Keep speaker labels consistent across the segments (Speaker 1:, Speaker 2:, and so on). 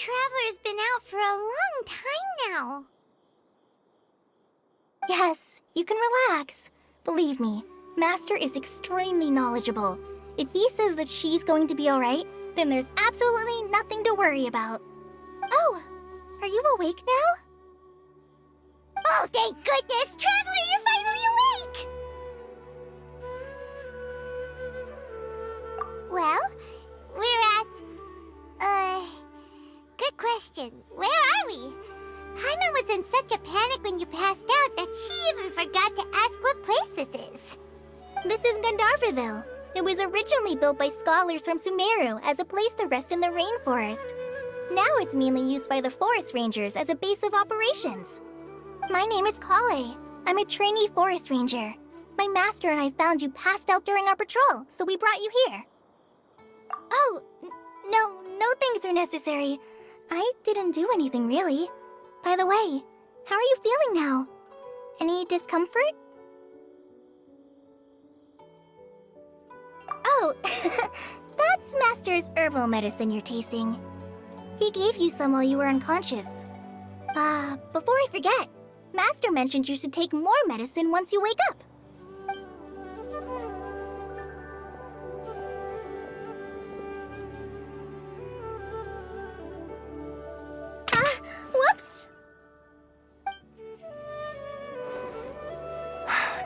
Speaker 1: Traveler's been out for a long time now.
Speaker 2: Yes, you can relax. Believe me, Master is extremely knowledgeable. If he says that she's going to be alright, then there's absolutely nothing to worry about. Oh, are you awake now?
Speaker 1: Oh, thank goodness! Traveler, you're finally awake! Well, we're at... Good question. Where are we? Paimon was in such a panic when you passed out that she even forgot to ask what place this is.
Speaker 2: This is Gandharvaville. It was originally built by scholars from Sumeru as a place to rest in the rainforest. Now it's mainly used by the forest rangers as a base of operations. My name is Kale. I'm a trainee forest ranger. My master and I found you passed out during our patrol, so we brought you here. Oh, no things are necessary. I didn't do anything really. By the way, how are you feeling now? Any discomfort? Oh, that's Master's herbal medicine you're tasting. He gave you some while you were unconscious. Before I forget, Master mentioned you should take more medicine once you wake up. Whoops!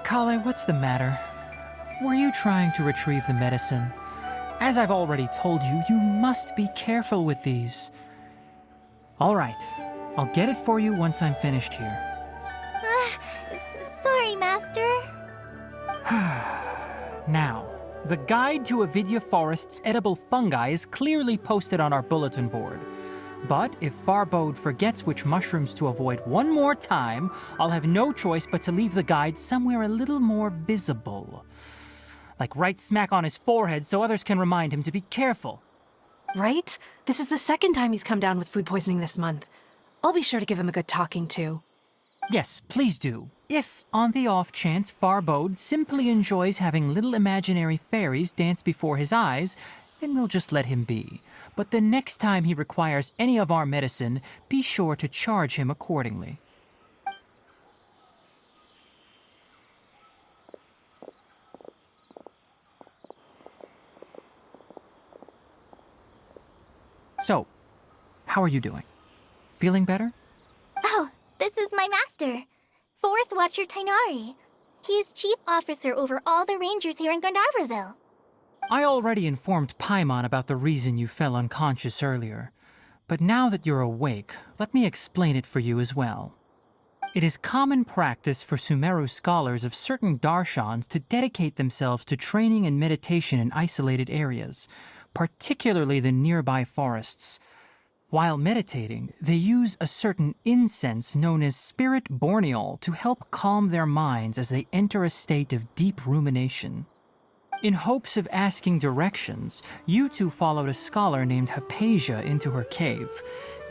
Speaker 3: Kale, what's the matter? Were you trying to retrieve the medicine? As I've already told you, you must be careful with these. All right, I'll get it for you once I'm finished here.
Speaker 2: Sorry, Master.
Speaker 3: Now, the guide to Avidya Forest's edible fungi is clearly posted on our bulletin board. But if Farbode forgets which mushrooms to avoid one more time, I'll have no choice but to leave the guide somewhere a little more visible. Like right smack on his forehead so others can remind him to be careful.
Speaker 4: Right? This is the second time he's come down with food poisoning this month. I'll be sure to give him a good talking to.
Speaker 3: Yes, please do. If, on the off chance, Farbode simply enjoys having little imaginary fairies dance before his eyes, then we'll just let him be. But the next time he requires any of our medicine, be sure to charge him accordingly. So, how are you doing? Feeling better?
Speaker 2: Oh, this is my master, Forest Watcher Tainari. He is chief officer over all the rangers here in Gandharvaville.
Speaker 3: I already informed Paimon about the reason you fell unconscious earlier. But now that you're awake, let me explain it for you as well. It is common practice for Sumeru scholars of certain darshans to dedicate themselves to training and meditation in isolated areas, particularly the nearby forests. While meditating, they use a certain incense known as spirit borneol to help calm their minds as they enter a state of deep rumination. In hopes of asking directions, you two followed a scholar named Hypatia into her cave.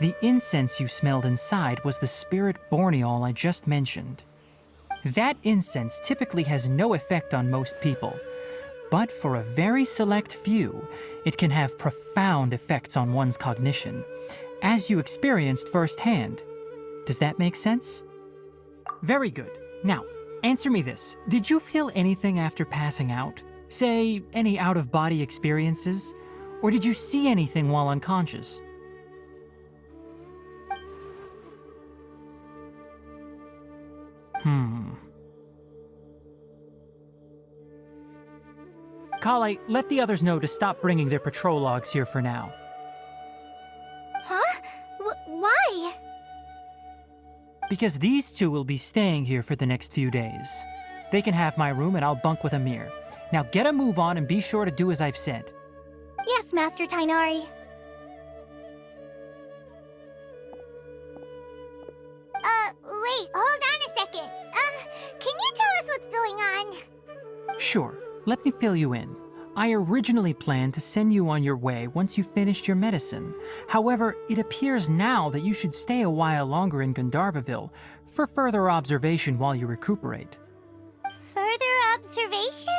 Speaker 3: The incense you smelled inside was the spirit borneol I just mentioned. That incense typically has no effect on most people, but for a very select few, it can have profound effects on one's cognition, as you experienced firsthand. Does that make sense? Very good. Now, answer me this. Did you feel anything after passing out? Say, any out-of-body experiences? Or did you see anything while unconscious? Kale, let the others know to stop bringing their patrol logs here for now.
Speaker 2: Huh? Why?
Speaker 3: Because these two will be staying here for the next few days. They can have my room and I'll bunk with Amir. Now get a move on and be sure to do as I've said.
Speaker 2: Yes, Master Tainari.
Speaker 1: Wait, hold on a second. Can you tell us what's going on?
Speaker 3: Sure, let me fill you in. I originally planned to send you on your way once you finished your medicine. However, it appears now that you should stay a while longer in Gandharvaville for further observation while you recuperate.
Speaker 1: Further observation?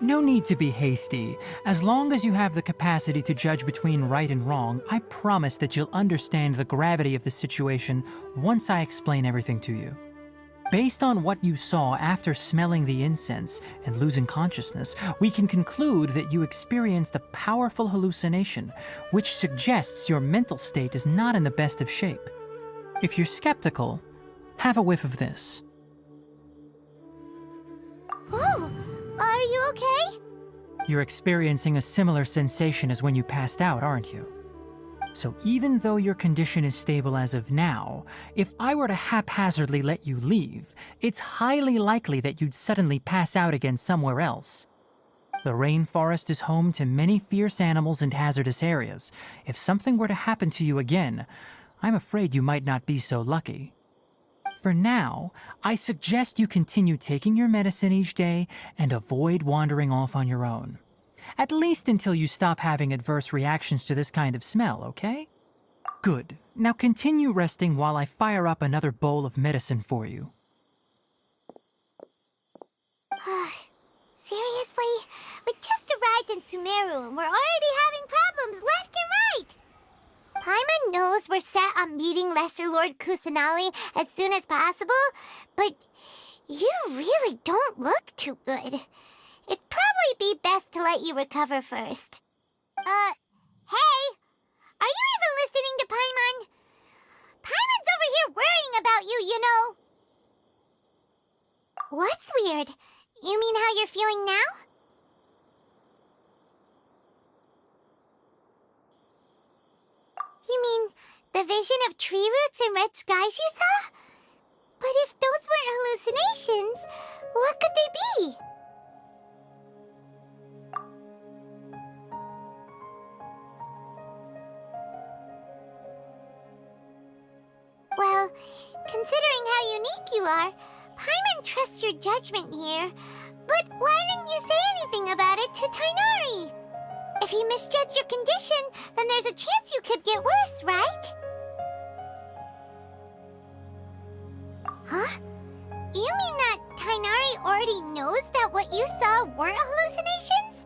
Speaker 3: No need to be hasty. As long as you have the capacity to judge between right and wrong, I promise that you'll understand the gravity of the situation once I explain everything to you. Based on what you saw after smelling the incense and losing consciousness, we can conclude that you experienced a powerful hallucination, which suggests your mental state is not in the best of shape. If you're skeptical, have a whiff of this.
Speaker 1: Whoa, are you okay?
Speaker 3: You're experiencing a similar sensation as when you passed out, aren't you? So even though your condition is stable as of now, if I were to haphazardly let you leave, it's highly likely that you'd suddenly pass out again somewhere else. The rainforest is home to many fierce animals and hazardous areas. If something were to happen to you again, I'm afraid you might not be so lucky. For now, I suggest you continue taking your medicine each day and avoid wandering off on your own. At least until you stop having adverse reactions to this kind of smell, okay? Good. Now continue resting while I fire up another bowl of medicine for you.
Speaker 1: Seriously? We just arrived in Sumeru and we're already having problems left and right! Paimon knows we're set on meeting Lesser Lord Kusanali as soon as possible, but you really don't look too good. It'd probably be best to let you recover first. Hey! Are you even listening to Paimon? Paimon's over here worrying about you, you know! What's weird? You mean how you're feeling now? You mean the vision of tree roots and red skies you saw? But if those weren't hallucinations, what could they be? Well, considering how unique you are, Paimon trusts your judgment here. But why didn't you say anything about it to Tighnari? If he misjudged your condition, then there's a chance you could get worse, right? Huh? You mean that Tighnari already knows that what you saw weren't hallucinations?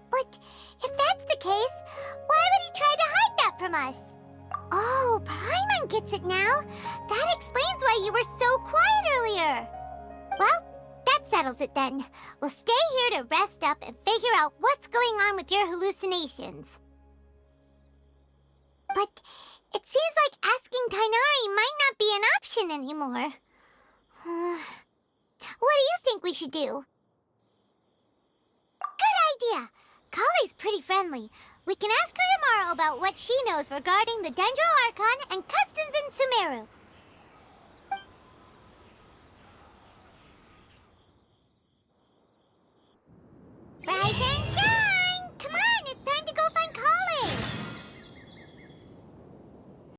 Speaker 1: But if that's the case, why would he try to hide that from us? Oh, Paimon gets it now. That explains why you were so quiet earlier. Well, that settles it then. We'll stay here to rest up and figure out what's going on with your hallucinations. But it seems like asking Tighnari might not be an option anymore. What do you think we should do? Good idea. Kale's pretty friendly. We can ask her tomorrow about what she knows regarding the Dendro Archon and customs in Sumeru.